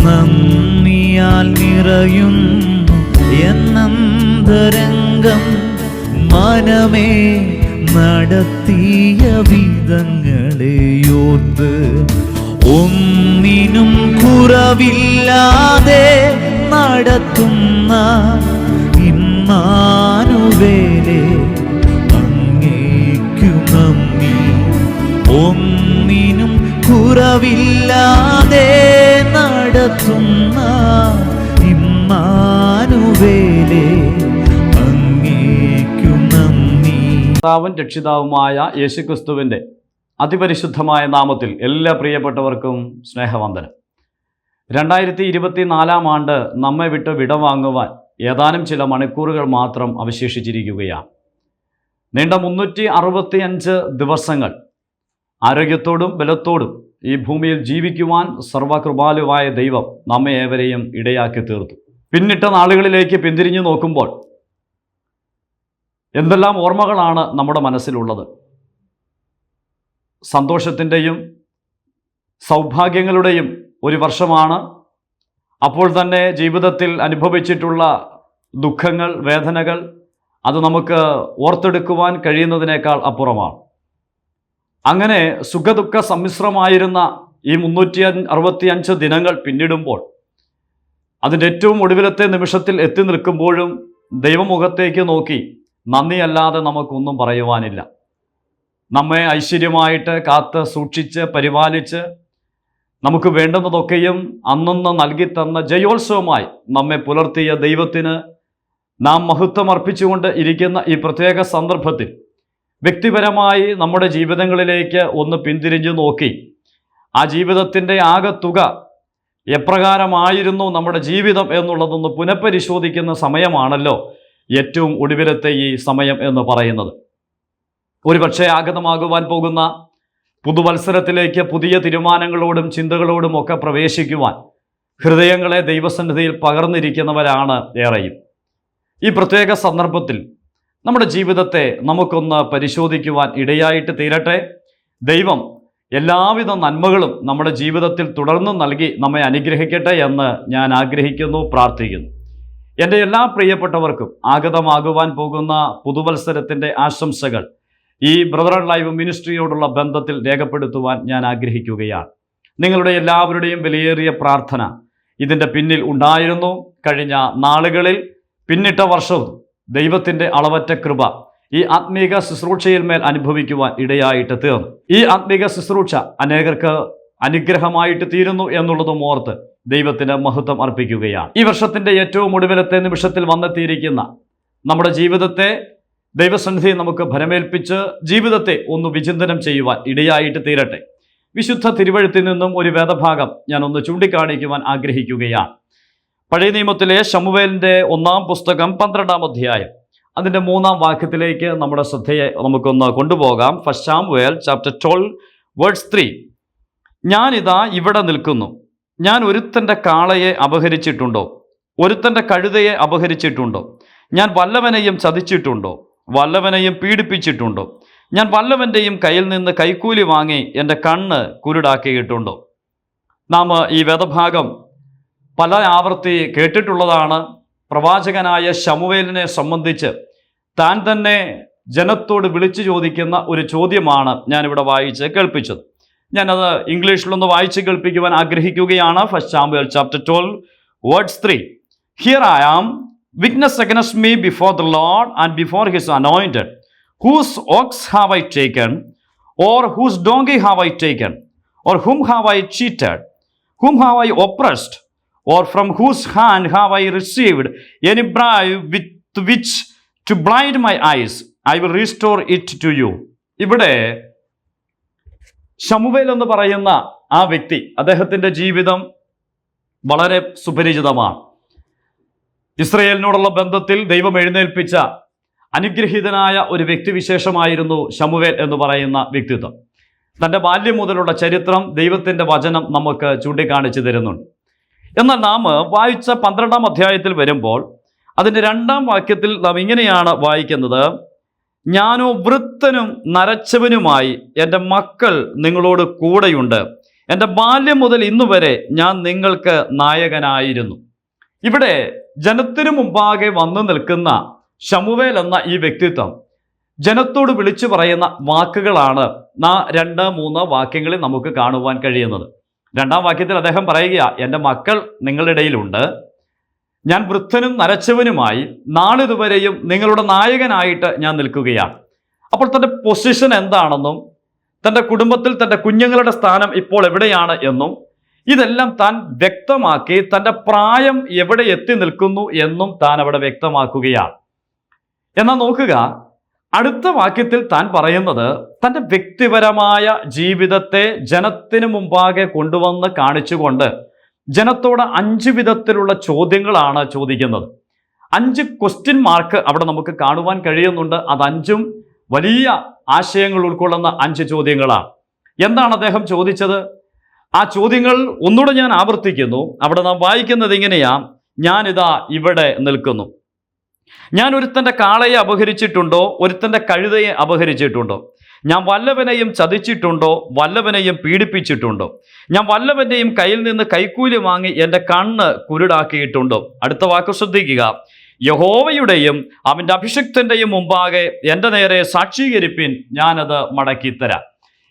നന്ദിയാൽ നിറയുന്നു എന്നന്തരംഗം. മനമേ നടത്തിയ വിധങ്ങളെയോർത്ത് ഒന്നിനും കുറവില്ലാതെ നടത്തുന്ന ഇമ്മാനുവേലേ അങ്ങേക്കു നന്ദി. ഒന്നിനും കുറവില്ലാതെ നടത്തുന്ന ഇമ്മാനുവേലേ അങ്ങേക്കു നന്ദി. കർത്താവും രക്ഷിതാവുമായ യേശുക്രിസ്തുവിൻ്റെ അതിപരിശുദ്ധമായ നാമത്തിൽ എല്ലാ പ്രിയപ്പെട്ടവർക്കും സ്നേഹവന്ദനം. 2024 ആണ്ട് നമ്മെ വിട്ട് വിടവാങ്ങുവാൻ ഏതാനും ചില മണിക്കൂറുകൾ മാത്രം അവശേഷിച്ചിരിക്കുകയാണ്. നീണ്ട 365 ദിവസങ്ങൾ ആരോഗ്യത്തോടും ബലത്തോടും ഈ ഭൂമിയിൽ ജീവിക്കുവാൻ സർവകൃപാലുവായ ദൈവം നമ്മെ ഏവരെയും ഇടയാക്കി തീർത്തു. പിന്നിട്ട നാളുകളിലേക്ക് പിന്തിരിഞ്ഞു നോക്കുമ്പോൾ എന്തെല്ലാം ഓർമ്മകളാണ് നമ്മുടെ മനസ്സിലുള്ളത്. സന്തോഷത്തിൻ്റെയും സൗഭാഗ്യങ്ങളുടെയും ഒരു വർഷമാണ്. അപ്പോൾ തന്നെ ജീവിതത്തിൽ അനുഭവിച്ചിട്ടുള്ള ദുഃഖങ്ങൾ, വേദനകൾ അത് നമുക്ക് ഓർത്തെടുക്കുവാൻ കഴിയുന്നതിനേക്കാൾ അപ്പുറമാണ്. അങ്ങനെ സുഖദുഃഖ സമ്മിശ്രമായിരുന്ന ഈ 365 ദിനങ്ങൾ പിന്നിടുമ്പോൾ അതിൻ്റെ ഏറ്റവും ഒടുവിലത്തെ നിമിഷത്തിൽ എത്തി നിൽക്കുമ്പോഴും ദൈവമുഖത്തേക്ക് നോക്കി നന്ദിയല്ലാതെ നമുക്കൊന്നും പറയുവാനില്ല. നമ്മെ ഐശ്വര്യമായിട്ട് കാത്ത് സൂക്ഷിച്ച് പരിപാലിച്ച് നമുക്ക് വേണ്ടുന്നതൊക്കെയും അന്നന്ന് നൽകിത്തന്ന ജയോത്സവമായി നമ്മെ പുലർത്തിയ ദൈവത്തിന് നാം മഹത്വം അർപ്പിച്ചുകൊണ്ട് ഇരിക്കുന്ന ഈ പ്രത്യേക സന്ദർഭത്തിൽ വ്യക്തിപരമായി നമ്മുടെ ജീവിതങ്ങളിലേക്ക് ഒന്ന് പിന്തിരിഞ്ഞു നോക്കി ആ ജീവിതത്തിൻ്റെ ആകെത്തുക എപ്രകാരമായിരുന്നു നമ്മുടെ ജീവിതം എന്നുള്ളതൊന്ന് പുനഃപരിശോധിക്കുന്ന സമയമാണല്ലോ ഏറ്റവും ഒടുവിലത്തെ ഈ സമയം എന്ന് പറയുന്നത്. ഒരുപക്ഷെ ആഗതമാകുവാൻ പോകുന്ന പുതുവത്സരത്തിലേക്ക് പുതിയ തീരുമാനങ്ങളോടും ചിന്തകളോടും ഒക്കെ പ്രവേശിക്കുവാൻ ഹൃദയങ്ങളെ ദൈവസന്നിധിയിൽ പകർന്നിരിക്കുന്നവരാണ് ഏറെയും. ഈ പ്രത്യേക സന്ദർഭത്തിൽ നമ്മുടെ ജീവിതത്തെ നമുക്കൊന്ന് പരിശോധിക്കുവാൻ ഇടയായിട്ട് തീരട്ടെ. ദൈവം എല്ലാവിധ നന്മകളും നമ്മുടെ ജീവിതത്തിൽ തുടർന്ന് നൽകി നമ്മെ അനുഗ്രഹിക്കട്ടെ എന്ന് ഞാൻ ആഗ്രഹിക്കുന്നു, പ്രാർത്ഥിക്കുന്നു. എൻ്റെ എല്ലാ പ്രിയപ്പെട്ടവർക്കും ആഗതമാകുവാൻ പോകുന്ന പുതുവത്സരത്തിൻ്റെ ആശംസകൾ ഈ ബ്രദർ ആൻഡ് ലൈവ് മിനിസ്ട്രിയോടുള്ള ബന്ധത്തിൽ രേഖപ്പെടുത്തുവാൻ ഞാൻ ആഗ്രഹിക്കുകയാണ്. നിങ്ങളുടെ എല്ലാവരുടെയും വിലയേറിയ പ്രാർത്ഥന ഇതിൻ്റെ പിന്നിൽ ഉണ്ടായിരുന്നു. കഴിഞ്ഞ നാളുകളിൽ പിന്നിട്ട വർഷവും ദൈവത്തിൻ്റെ അളവറ്റ കൃപ ഈ ആത്മീക ശുശ്രൂഷയിൽ മേൽ അനുഭവിക്കുവാൻ ഇടയായിട്ട് തീർന്നു. ഈ ആത്മീക ശുശ്രൂഷ അനേകർക്ക് അനുഗ്രഹമായിട്ട് തീരുന്നു എന്നുള്ളതും ഓർത്ത് ദൈവത്തിന് മഹത്വം അർപ്പിക്കുകയാണ്. ഈ വർഷത്തിൻ്റെ ഏറ്റവും ഒടുവിലത്തെ നിമിഷത്തിൽ വന്നെത്തിയിരിക്കുന്ന നമ്മുടെ ജീവിതത്തെ ദൈവസന്നിധി നമുക്ക് ഭരമേൽപ്പിച്ച് ജീവിതത്തെ ഒന്ന് വിചിന്തനം ചെയ്യുവാൻ ഇടയായിട്ട് തീരട്ടെ. വിശുദ്ധ തിരുവഴുത്തിൽ നിന്നും ഒരു വേദഭാഗം ഞാൻ ഒന്ന് ചൂണ്ടിക്കാണിക്കുവാൻ ആഗ്രഹിക്കുകയാണ്. പഴയ നിയമത്തിലെ ശമൂവേലിൻ്റെ 1-ാം പുസ്തകം 12-ാം അധ്യായം അതിൻ്റെ 3-ാം വാക്യത്തിലേക്ക് നമ്മുടെ ശ്രദ്ധയെ നമുക്കൊന്ന് കൊണ്ടുപോകാം. First Samuel chapter 12 verse 3. ഞാനിതാ ഇവിടെ നിൽക്കുന്നു. ഞാൻ ഒരുത്തൻ്റെ കാളയെ അപഹരിച്ചിട്ടുണ്ടോ? ഒരുത്തൻ്റെ കഴുതയെ അപഹരിച്ചിട്ടുണ്ടോ? ഞാൻ വല്ലവനെയും ചതിച്ചിട്ടുണ്ടോ? വല്ലവനെയും പീഡിപ്പിച്ചിട്ടുണ്ടോ? ഞാൻ വല്ലവൻ്റെയും കയ്യിൽ നിന്ന് കൈക്കൂലി വാങ്ങി എൻ്റെ കണ്ണ് കുരുടാക്കിയിട്ടുണ്ടോ? നാം ഈ വേദഭാഗം പല ആവർത്തി കേട്ടിട്ടുള്ളതാണ്. പ്രവാചകനായ ശമൂവേലിനെ സംബന്ധിച്ച് താൻ തന്നെ ജനത്തോട് വിളിച്ചു ചോദിക്കുന്ന ഒരു ചോദ്യമാണ് ഞാനിവിടെ വായിച്ച് കേൾപ്പിച്ചത്. ഞാനത് ഇംഗ്ലീഷിലൊന്ന് വായിച്ച് കേൾപ്പിക്കുവാൻ ആഗ്രഹിക്കുകയാണ്. First Samuel chapter 12 verse 3. Here I am, witness against me before the Lord and before his anointed. Whose ox have I taken? Or whose donkey have I taken? Or whom have I cheated? Whom have I oppressed? Or from whose hand have I received any bribe with which to blind my eyes? I will restore it to you. ഇവിടെ ശമൂവേൽ എന്ന് പറയുന്ന ആ വ്യക്തി, അദ്ദേഹത്തിൻ്റെ ജീവിതം വളരെ സുപരിചിതമാണ്. ഇസ്രയേലിനോടുള്ള ബന്ധത്തിൽ ദൈവം എഴുന്നേൽപ്പിച്ച അനുഗ്രഹീതനായ ഒരു വ്യക്തിവിശേഷമായിരുന്നു ശമൂവേൽ എന്ന് പറയുന്ന വ്യക്തിത്വം. തൻ്റെ ബാല്യം മുതലുള്ള ചരിത്രം ദൈവത്തിൻ്റെ വചനം നമുക്ക് ചൂണ്ടിക്കാണിച്ചു തരുന്നുണ്ട്. എന്നാൽ നാം വായിച്ച 12-ാം അധ്യായത്തിൽ വരുമ്പോൾ അതിൻ്റെ 2-ാം വാക്യത്തിൽ നാം ഇങ്ങനെയാണ് വായിക്കുന്നത്: ഞാനോ വൃത്തനും നരച്ചവനുമായി എൻ്റെ മക്കൾ നിങ്ങളോട് കൂടെയുണ്ട്. എൻ്റെ ബാല്യം മുതൽ ഇന്നു വരെ ഞാൻ നിങ്ങൾക്ക് നായകനായിരുന്നു. ഇവിടെ ജനത്തിനു മുമ്പാകെ വന്നു നിൽക്കുന്ന ശമൂവേൽ എന്ന ഈ വ്യക്തിത്വം ജനത്തോട് വിളിച്ചു പറയുന്ന വാക്കുകളാണ് 2-3 വാക്യങ്ങളിൽ നമുക്ക് കാണുവാൻ കഴിയുന്നത്. 2-ാം വാക്യത്തിൽ അദ്ദേഹം പറയുക, എൻ്റെ മക്കൾ നിങ്ങളുടെ ഇടയിലുണ്ട്, ഞാൻ വൃദ്ധനും നരച്ചവനുമായി നാളിതുവരെയും നിങ്ങളുടെ നായകനായിട്ട് ഞാൻ നിൽക്കുകയാണ്. അപ്പോൾ തൻ്റെ പൊസിഷൻ എന്താണെന്നും തൻ്റെ കുടുംബത്തിൽ തൻ്റെ കുഞ്ഞുങ്ങളുടെ സ്ഥാനം ഇപ്പോൾ എവിടെയാണ് എന്നും ഇതെല്ലാം താൻ വ്യക്തമാക്കി തൻ്റെ പ്രായം എവിടെ എത്തി നിൽക്കുന്നു എന്നും താൻ അവിടെ വ്യക്തമാക്കുകയാണ്. എന്നാൽ നോക്കുക, അടുത്ത വാക്യത്തിൽ താൻ പറയുന്നത് തൻ്റെ വ്യക്തിപരമായ ജീവിതത്തെ ജനത്തിന് മുമ്പാകെ കൊണ്ടുവന്ന് കാണിച്ചുകൊണ്ട് ജനത്തോട് 5 വിധത്തിലുള്ള ചോദ്യങ്ങളാണ് ചോദിക്കുന്നത്. 5 ക്വസ്റ്റ്യൻ മാർക്ക് അവിടെ നമുക്ക് കാണുവാൻ കഴിയുന്നുണ്ട്. അത് 5ഉം വലിയ ആശയങ്ങൾ ഉൾക്കൊള്ളുന്ന 5 ചോദ്യങ്ങളാണ്. എന്താണ് അദ്ദേഹം ചോദിച്ചത്? ആ ചോദ്യങ്ങൾ ഒന്നുകൂടെ ഞാൻ ആവർത്തിക്കുന്നു. അവിടെ നാം വായിക്കുന്നത് ഇങ്ങനെയാ, ഞാനിതാ ഇവിടെ നിൽക്കുന്നു. ഞാൻ ഒരുത്തൻ്റെ കാളയെ അപഹരിച്ചിട്ടുണ്ടോ? ഒരുത്തൻ്റെ കഴുതയെ അപഹരിച്ചിട്ടുണ്ടോ? ഞാൻ വല്ലവനെയും ചതിച്ചിട്ടുണ്ടോ? വല്ലവനെയും പീഡിപ്പിച്ചിട്ടുണ്ടോ? ഞാൻ വല്ലവൻ്റെയും കയ്യിൽ നിന്ന് കൈക്കൂലി വാങ്ങി എൻ്റെ കണ്ണ് കുരുടാക്കിയിട്ടുണ്ടോ? അടുത്ത വാക്ക് ശ്രദ്ധിക്കുക, യഹോവയുടെയും അവൻ്റെ അഭിഷിക്തൻ്റെയും മുമ്പാകെ എൻ്റെ നേരെ സാക്ഷീകരിപ്പിൻ, ഞാനത് മടക്കിത്തരാം.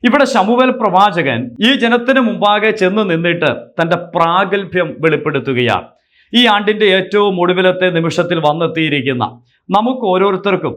ഇവിടെ ശമൂവേൽ പ്രവാചകൻ ഈ ജനത്തിന് മുമ്പാകെ ചെന്ന് നിന്നിട്ട് തൻ്റെ പ്രാഗൽഭ്യം വെളിപ്പെടുത്തുകയാണ്. ഈ ആണ്ടിൻ്റെ ഏറ്റവും ഒടുവിലത്തെ നിമിഷത്തിൽ വന്നെത്തിയിരിക്കുന്ന നമുക്ക് ഓരോരുത്തർക്കും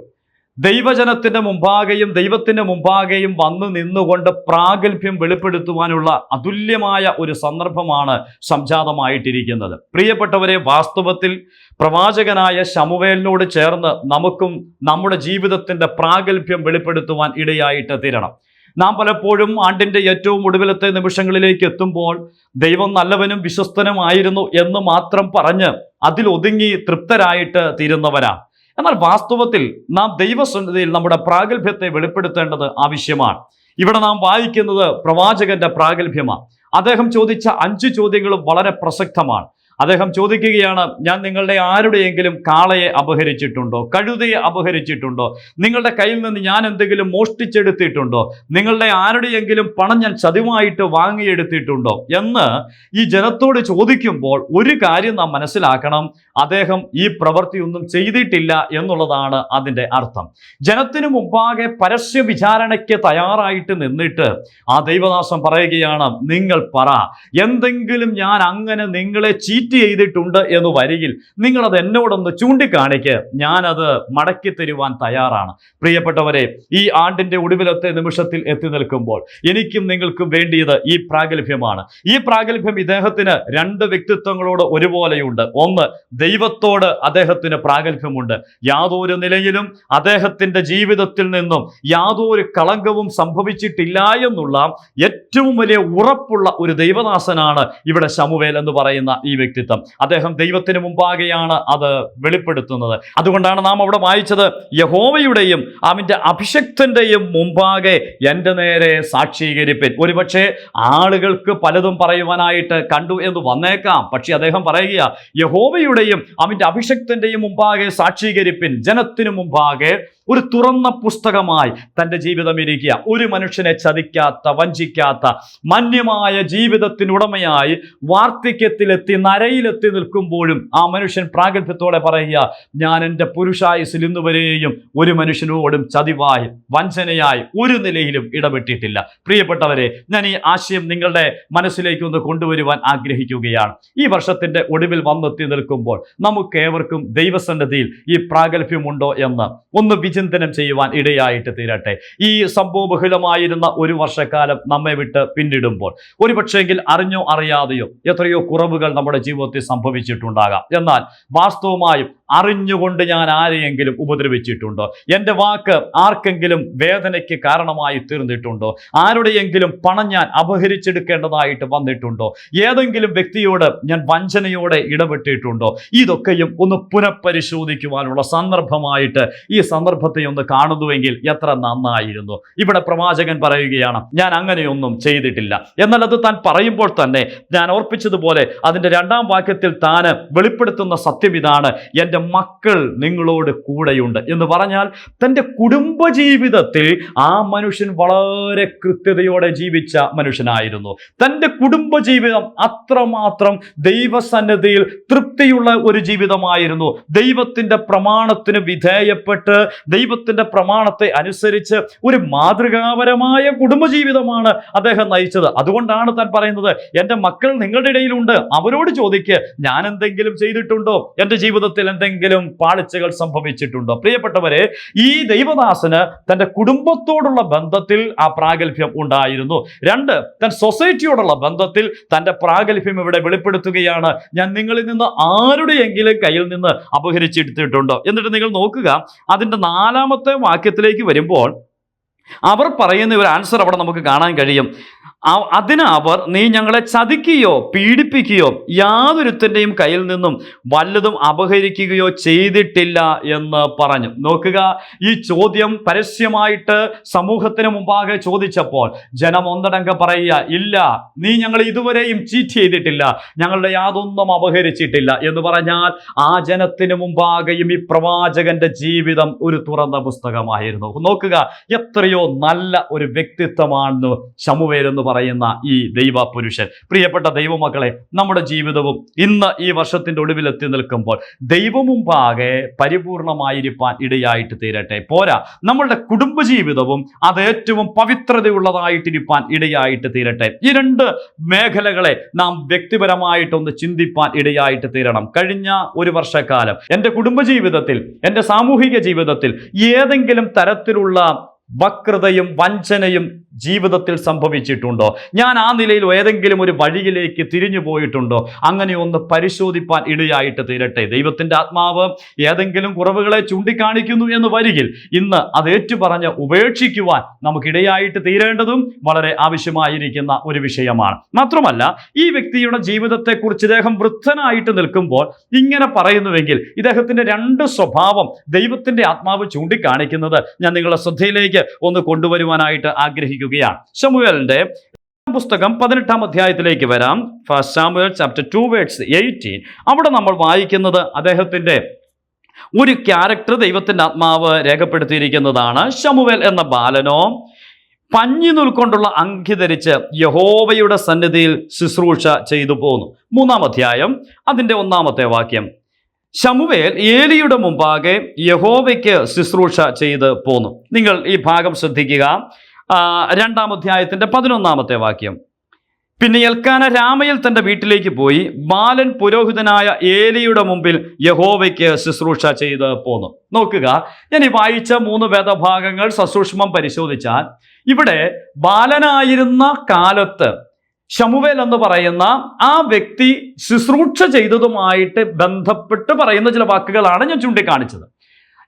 ദൈവജനത്തിൻ്റെ മുമ്പാകെയും ദൈവത്തിൻ്റെ മുമ്പാകെയും വന്നു നിന്നുകൊണ്ട് പ്രാഗൽഭ്യം വെളിപ്പെടുത്തുവാനുള്ള അതുല്യമായ ഒരു സന്ദർഭമാണ് സംജാതമായിട്ടിരിക്കുന്നത്. പ്രിയപ്പെട്ടവരെ, വാസ്തവത്തിൽ പ്രവാചകനായ ശമൂവേലിനോട് ചേർന്ന് നമുക്കും നമ്മുടെ ജീവിതത്തിൻ്റെ പ്രാഗൽഭ്യം വെളിപ്പെടുത്തുവാൻ ഇടയായിട്ട് തീരണം. നാം പലപ്പോഴും ആണ്ടിൻ്റെ ഏറ്റവും ഒടുവിലത്തെ നിമിഷങ്ങളിലേക്ക് എത്തുമ്പോൾ ദൈവം നല്ലവനും വിശ്വസ്തനുമായിരുന്നു എന്ന് മാത്രം പറഞ്ഞ് അതിലൊതുങ്ങി തൃപ്തരായിട്ട് തീരുന്നവരാണ്. എന്നാൽ വാസ്തവത്തിൽ നാം ദൈവസന്നിധിയിൽ നമ്മുടെ പ്രാഗൽഭ്യത്തെ വെളിപ്പെടുത്തേണ്ടത് ആവശ്യമാണ്. ഇവിടെ നാം വായിക്കുന്നത് പ്രവാചകന്റെ പ്രാഗൽഭ്യമാണ്. അദ്ദേഹം ചോദിച്ച 5 ചോദ്യങ്ങളും വളരെ പ്രസക്തമാണ്. അദ്ദേഹം ചോദിക്കുകയാണ്, ഞാൻ നിങ്ങളുടെ ആരുടെയെങ്കിലും കാളയെ അപഹരിച്ചിട്ടുണ്ടോ? കഴുതയെ അപഹരിച്ചിട്ടുണ്ടോ? നിങ്ങളുടെ കയ്യിൽ നിന്ന് ഞാൻ എന്തെങ്കിലും മോഷ്ടിച്ചെടുത്തിട്ടുണ്ടോ? നിങ്ങളുടെ ആരുടെയെങ്കിലും പണം ഞാൻ ചതിവായിട്ട് വാങ്ങിയെടുത്തിട്ടുണ്ടോ എന്ന് ഈ ജനത്തോട് ചോദിക്കുമ്പോൾ ഒരു കാര്യം നാം മനസ്സിലാക്കണം, അദ്ദേഹം ഈ പ്രവൃത്തിയൊന്നും ചെയ്തിട്ടില്ല എന്നുള്ളതാണ് അതിൻ്റെ അർത്ഥം. ജനത്തിനു മുമ്പാകെ പരസ്യ വിചാരണയ്ക്ക് തയ്യാറായിട്ട് നിന്നിട്ട് ആ ദൈവദാസൻ പറയുകയാണ്, നിങ്ങൾ പറ, എന്തെങ്കിലും ഞാൻ അങ്ങനെ നിങ്ങളെ ചീറ്റ് ചെയ്തിട്ടുണ്ട് എന്ന് വരികിൽ നിങ്ങളത് എന്നോടൊന്ന് ചൂണ്ടിക്കാണിക്ക്, ഞാനത് മടക്കി തരുവാൻ തയ്യാറാണ്. പ്രിയപ്പെട്ടവരെ, ഈ ആണ്ടിൻ്റെ ഒടുവിലത്തെ നിമിഷത്തിൽ എത്തി നിൽക്കുമ്പോൾ എനിക്കും നിങ്ങൾക്കും വേണ്ടിയത് ഈ പ്രാഗൽഭ്യമാണ്. ഈ പ്രാഗൽഭ്യം ഇദ്ദേഹത്തിന് 2 വ്യക്തിത്വങ്ങളോട് ഒരുപോലെയുണ്ട്. ഒന്ന്, ദൈവത്തോട് അദ്ദേഹത്തിന് പ്രാഗൽഭ്യമുണ്ട്. യാതൊരു നിലയിലും അദ്ദേഹത്തിൻ്റെ ജീവിതത്തിൽ നിന്നും യാതൊരു കളങ്കവും സംഭവിച്ചിട്ടില്ല എന്നുള്ള ഏറ്റവും വലിയ ഉറപ്പുള്ള ഒരു ദൈവദാസനാണ് ഇവിടെ ശമൂവേൽ എന്ന് പറയുന്ന ഈ വ്യക്തിത്വം. അദ്ദേഹം ദൈവത്തിന് മുമ്പാകെയാണ് അത് വെളിപ്പെടുത്തുന്നത്. അതുകൊണ്ടാണ് നാം അവിടെ വായിച്ചത്, യഹോവയുടെയും അവൻ്റെ അഭിഷിക്തന്റെയും മുമ്പാകെ എൻ്റെ നേരെ സാക്ഷീകരിപ്പിൻ. ഒരുപക്ഷെ ആളുകൾക്ക് പലതും പറയുവാനായിട്ട് കണ്ടു എന്ന് വന്നേക്കാം. പക്ഷെ അദ്ദേഹം പറയുക, യഹോവയുടെയും അവൻ്റെ അഭിഷിക്തന്റെയും മുമ്പാകെ സാക്ഷീകരിപ്പിൻ. ജനത്തിനു മുമ്പാകെ ഒരു തുറന്ന പുസ്തകമായി തൻ്റെ ജീവിതം ഇരിക്കുക. ഒരു മനുഷ്യനെ ചതിക്കാത്ത, വഞ്ചിക്കാത്ത, മാന്യമായ ജീവിതത്തിനുടമയായി വാർദ്ധക്യത്തിലെത്തി നരയിലെത്തി നിൽക്കുമ്പോഴും ആ മനുഷ്യൻ പ്രാഗൽഭ്യത്തോടെ പറയുക, ഞാൻ എൻ്റെ പുരുഷായുസ്സിൽ ഇന്നുവരെയും ഒരു മനുഷ്യനോടും ചതിവായി വഞ്ചനയായി ഒരു നിലയിലും ഇടപെട്ടിട്ടില്ല. പ്രിയപ്പെട്ടവരെ, ഞാൻ ഈ ആശയം നിങ്ങളുടെ മനസ്സിലേക്ക് ഒന്ന് കൊണ്ടുവരുവാൻ ആഗ്രഹിക്കുകയാണ്. ഈ വർഷത്തിൻ്റെ ഒടുവിൽ വന്നെത്തി നിൽക്കുമ്പോൾ നമുക്കേവർക്കും ദൈവസന്നിധിയിൽ ഈ പ്രാഗൽഭ്യമുണ്ടോ എന്ന് ഒന്ന് വിചിന്തനം ചെയ്യുവാൻ ഇടയായിട്ട് തീരട്ടെ. ഈ സംഭവബഹുലമായിരുന്ന ഒരു വർഷക്കാലം നമ്മെ വിട്ട് പിന്നിടുമ്പോൾ ഒരുപക്ഷെങ്കിൽ അറിഞ്ഞോ അറിയാതെയോ എത്രയോ കുറവുകൾ നമ്മുടെ ജീവിതത്തിൽ സംഭവിച്ചിട്ടുണ്ടാകാം. എന്നാൽ വാസ്തവമായും അറിഞ്ഞുകൊണ്ട് ഞാൻ ആരെയെങ്കിലും ഉപദ്രവിച്ചിട്ടുണ്ടോ? എൻ്റെ വാക്ക് ആർക്കെങ്കിലും വേദനയ്ക്ക് കാരണമായി തീർന്നിട്ടുണ്ടോ? ആരുടെയെങ്കിലും പണം ഞാൻ അപഹരിച്ചെടുക്കേണ്ടതായിട്ട് വന്നിട്ടുണ്ടോ? ഏതെങ്കിലും വ്യക്തിയോട് ഞാൻ വഞ്ചനയോടെ ഇടപെട്ടിട്ടുണ്ടോ? ഇതൊക്കെയും ഒന്ന് പുനഃപരിശോധിക്കുവാനുള്ള സന്ദർഭമായിട്ട് ഈ സന്ദർഭത്തെ ഒന്ന് കാണുന്നുവെങ്കിൽ എത്ര നന്നായിരുന്നു. ഇവിടെ പ്രവാചകൻ പറയുകയാണ്, ഞാൻ അങ്ങനെയൊന്നും ചെയ്തിട്ടില്ല. എന്നാൽ അത് താൻ പറയുമ്പോൾ തന്നെ ഞാൻ ഓർപ്പിച്ചതുപോലെ അതിൻ്റെ 2-ാം വാക്യത്തിൽ താൻ വെളിപ്പെടുത്തുന്ന സത്യം ഇതാണ്, എൻ്റെ എൻ്റെ മക്കൾ നിങ്ങളോട് കൂടെയുണ്ട് എന്ന് പറഞ്ഞാൽ തൻ്റെ കുടുംബജീവിതത്തിൽ ആ മനുഷ്യൻ വളരെ കൃത്യതയോടെ ജീവിച്ച മനുഷ്യനായിരുന്നു. തൻ്റെ കുടുംബജീവിതം അത്രമാത്രം ദൈവസന്നിധിയിൽ തൃപ്തിയുള്ള ഒരു ജീവിതമായിരുന്നു. ദൈവത്തിൻ്റെ പ്രമാണത്തിന് വിധേയപ്പെട്ട് ദൈവത്തിൻ്റെ പ്രമാണത്തെ അനുസരിച്ച് ഒരു മാതൃകാപരമായ കുടുംബജീവിതമാണ് അദ്ദേഹം നയിച്ചത്. അതുകൊണ്ടാണ് താൻ പറയുന്നത്, എൻ്റെ മക്കൾ നിങ്ങളുടെ ഇടയിലുണ്ട്, അവരോട് ചോദിക്ക്, ഞാൻ എന്തെങ്കിലും ചെയ്തിട്ടുണ്ടോ, എൻ്റെ ജീവിതത്തിൽ എന്തെങ്കിലും പാളിച്ചകൾ സംഭവിച്ചിട്ടുണ്ടോ? പ്രിയപ്പെട്ടവരെ, ഈ ദൈവദാസന് തൻ്റെ കുടുംബത്തോടുള്ള ബന്ധത്തിൽ ആ പ്രാഗൽഭ്യം ഉണ്ടായിരുന്നു. രണ്ട്, തൻ സൊസൈറ്റിയോടുള്ള ബന്ധത്തിൽ തൻ്റെ പ്രാഗൽഭ്യം ഇവിടെ വെളിപ്പെടുത്തുകയാണ്. ഞാൻ നിങ്ങളിൽ നിന്ന് ആരുടെയെങ്കിലും കയ്യിൽ നിന്ന് അപഹരിച്ചെടുത്തിട്ടുണ്ടോ? എന്നിട്ട് നിങ്ങൾ നോക്കുക, അതിൻ്റെ 4-ാമത്തെ വാക്യത്തിലേക്ക് വരുമ്പോൾ അവർ പറയുന്ന ഒരു ആൻസർ അവിടെ നമുക്ക് കാണാൻ കഴിയും. അതിന് അവർ, നീ ഞങ്ങളെ ചതിക്കുകയോ പീഡിപ്പിക്കുകയോ യാതൊരുത്തൻ്റെയും കയ്യിൽ നിന്നും വല്ലതും അപഹരിക്കുകയോ ചെയ്തിട്ടില്ല എന്ന് പറഞ്ഞു. നോക്കുക, ഈ ചോദ്യം പരസ്യമായിട്ട് സമൂഹത്തിന് മുമ്പാകെ ചോദിച്ചപ്പോൾ ജനം ഒന്നടങ്ക പറയുക, ഇല്ല, നീ ഞങ്ങൾ ഇതുവരെയും ചീറ്റ് ചെയ്തിട്ടില്ല, ഞങ്ങളുടെ യാതൊന്നും അപഹരിച്ചിട്ടില്ല എന്ന് പറഞ്ഞാൽ ആ ജനത്തിന് മുമ്പാകെയും ഈ പ്രവാചകന്റെ ജീവിതം ഒരു തുറന്ന പുസ്തകമായിരുന്നു. നോക്കുക, എത്രയോ നല്ല ഒരു വ്യക്തിത്വമാണ് ശമൂവേൽ എന്ന് പറയുന്ന ഈ ദൈവ പുരുഷൻ. പ്രിയപ്പെട്ട ദൈവമക്കളെ, നമ്മുടെ ജീവിതവും ഇന്ന് ഈ വർഷത്തിന്റെ ഒടുവിലെത്തി നിൽക്കുമ്പോൾ ദൈവമുമ്പാകെ പരിപൂർണമായിരിക്കാൻ ഇടയായിട്ട് തീരട്ടെ. പോരാ, നമ്മളുടെ കുടുംബജീവിതവും അത് ഏറ്റവും പവിത്രതയുള്ളതായിട്ടിരിക്കാൻ ഇടയായിട്ട് തീരട്ടെ. ഈ 2 മേഖലകളെ നാം വ്യക്തിപരമായിട്ടൊന്ന് ചിന്തിപ്പാൻ ഇടയായിട്ട് തീരണം. കഴിഞ്ഞ ഒരു വർഷക്കാലം എൻ്റെ കുടുംബജീവിതത്തിൽ, എൻ്റെ സാമൂഹിക ജീവിതത്തിൽ ഏതെങ്കിലും തരത്തിലുള്ള വക്രതയും വഞ്ചനയും ജീവിതത്തിൽ സംഭവിച്ചിട്ടുണ്ടോ? ഞാൻ ആ നിലയിൽ ഏതെങ്കിലും ഒരു വഴിയിലേക്ക് തിരിഞ്ഞു പോയിട്ടുണ്ടോ? അങ്ങനെ ഒന്ന് പരിശോധിപ്പാൻ ഇടയായിട്ട് തീരട്ടെ. ദൈവത്തിൻ്റെ ആത്മാവ് ഏതെങ്കിലും കുറവുകളെ ചൂണ്ടിക്കാണിക്കുന്നു എന്ന് വരികിൽ ഇന്ന് അത് ഏറ്റുപറഞ്ഞ് ഉപേക്ഷിക്കുവാൻ നമുക്കിടയായിട്ട് തീരേണ്ടതും വളരെ ആവശ്യമായിരിക്കുന്ന ഒരു വിഷയമാണ്. മാത്രമല്ല, ഈ വ്യക്തിയുടെ ജീവിതത്തെക്കുറിച്ച് ഇദ്ദേഹം വൃദ്ധനായിട്ട് നിൽക്കുമ്പോൾ ഇങ്ങനെ പറയുന്നുവെങ്കിൽ ഇദ്ദേഹത്തിൻ്റെ 2 സ്വഭാവം ദൈവത്തിൻ്റെ ആത്മാവ് ചൂണ്ടിക്കാണിക്കുന്നത് ഞാൻ നിങ്ങളുടെ ശ്രദ്ധയിലേക്ക് ഒന്ന് കൊണ്ടുവരുവാനായിട്ട് ആഗ്രഹിക്കുകയാണ്. ശമൂവേലിന്റെ പുസ്തകം 18-ാം അധ്യായത്തിലേക്ക് വരാം. First Samuel chapter 2 verse 18. അവിടെ നമ്മൾ വായിക്കുന്നത് അദ്ദേഹത്തിന്റെ ഒരു ക്യാരക്ടർ ദൈവത്തിന്റെ ആത്മാവ് രേഖപ്പെടുത്തിയിരിക്കുന്നതാണ്. ശമൂവേൽ എന്ന ബാലനോ പഞ്ഞിനൂൽ കൊണ്ടുള്ള അങ്കി ധരിച്ച് യഹോവയുടെ സന്നിധിയിൽ ശുശ്രൂഷ ചെയ്തു പോന്നു. 3-ാം അധ്യായം അതിന്റെ 1-ാമത്തെ വാക്യം. ശമൂവേൽ ഏലിയുടെ മുമ്പാകെ യഹോവയ്ക്ക് ശുശ്രൂഷ ചെയ്ത് പോന്നു. നിങ്ങൾ ഈ ഭാഗം ശ്രദ്ധിക്കുക. 2-ാം അധ്യായത്തിന്റെ 11-ാമത്തെ വാക്യം. പിന്നെ എൽക്കാന രാമയിൽ തന്റെ വീട്ടിലേക്ക് പോയി ബാലൻ പുരോഹിതനായ ഏലിയുടെ മുമ്പിൽ യഹോവയ്ക്ക് ശുശ്രൂഷ ചെയ്ത് പോന്നു. നോക്കുക, ഞാൻ ഈ വായിച്ച 3 വേദഭാഗങ്ങൾ സസൂക്ഷ്മം പരിശോധിച്ചാൽ ഇവിടെ ബാലനായിരുന്ന കാലത്ത് ശമൂവേൽ എന്ന് പറയുന്ന ആ വ്യക്തി ശുശ്രൂഷ ചെയ്തതുമായിട്ട് ബന്ധപ്പെട്ട് പറയുന്ന ചില വാക്കുകളാണ് ഞാൻ ചൂണ്ടിക്കാണിച്ചത്.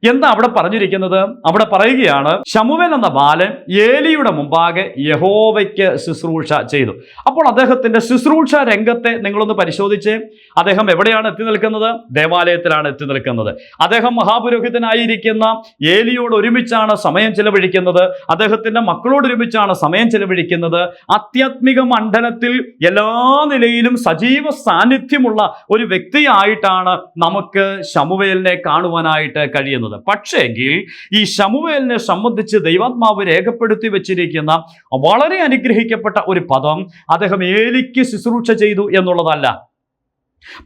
എന്താ അവിടെ പറഞ്ഞിരിക്കുന്നത്? അവിടെ പറയുകയാണ്, ശമൂവേൽ എന്ന ബാലൻ ഏലിയുടെ മുമ്പാകെ യഹോവയ്ക്ക് ശുശ്രൂഷ ചെയ്തു. അപ്പോൾ അദ്ദേഹത്തിന്റെ ശുശ്രൂഷ രംഗത്തെ നിങ്ങളൊന്ന് പരിശോധിച്ച്, അദ്ദേഹം എവിടെയാണ് എത്തി നിൽക്കുന്നത്? ദേവാലയത്തിലാണ് എത്തി നിൽക്കുന്നത്. അദ്ദേഹം മഹാപുരോഹിതനായിരിക്കുന്ന ഏലിയോട് ഒരുമിച്ചാണ് സമയം ചെലവഴിക്കുന്നത്. അദ്ദേഹത്തിന്റെ മക്കളോട് ഒരുമിച്ചാണ് സമയം ചെലവഴിക്കുന്നത്. ആധ്യാത്മിക മണ്ഡലത്തിൽ എല്ലാ നിലയിലും സജീവ സാന്നിധ്യമുള്ള ഒരു വ്യക്തിയായിട്ടാണ് നമുക്ക് ശമൂവേലിനെ കാണുവാനായിട്ട് കഴിയുന്നത്. പക്ഷേങ്കിൽ ഈ ശമൂവേലിനെ സംബന്ധിച്ച് ദൈവാത്മാവ് രേഖപ്പെടുത്തി വെച്ചിരിക്കുന്ന വളരെ അനുഗ്രഹിക്കപ്പെട്ട ഒരു പദം അദ്ദേഹം ഏലിക്ക് ശുശ്രൂഷ ചെയ്തു എന്നുള്ളതല്ല.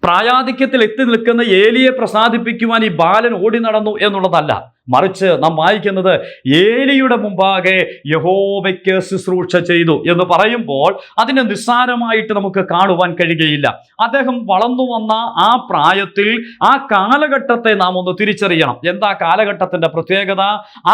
പ്രായാധിക്യത്തിൽ എത്തി നിൽക്കുന്ന ഏലിയെ പ്രസാദിപ്പിക്കുവാൻ ഈ ബാലൻ ഓടി നടന്നു എന്നുള്ളതല്ല. മറിച്ച് നാം വായിക്കുന്നത് ഏലിയുടെ മുമ്പാകെ യഹോവയ്ക്ക് ശുശ്രൂഷ ചെയ്തു എന്ന് പറയുമ്പോൾ അതിനെ നിസ്സാരമായിട്ട് നമുക്ക് കാണുവാൻ കഴിയുകയില്ല. അദ്ദേഹം വളർന്നു വന്ന ആ പ്രായത്തിൽ ആ കാലഘട്ടത്തെ നാം ഒന്ന് തിരിച്ചറിയണം. എന്താ കാലഘട്ടത്തിന്റെ പ്രത്യേകത?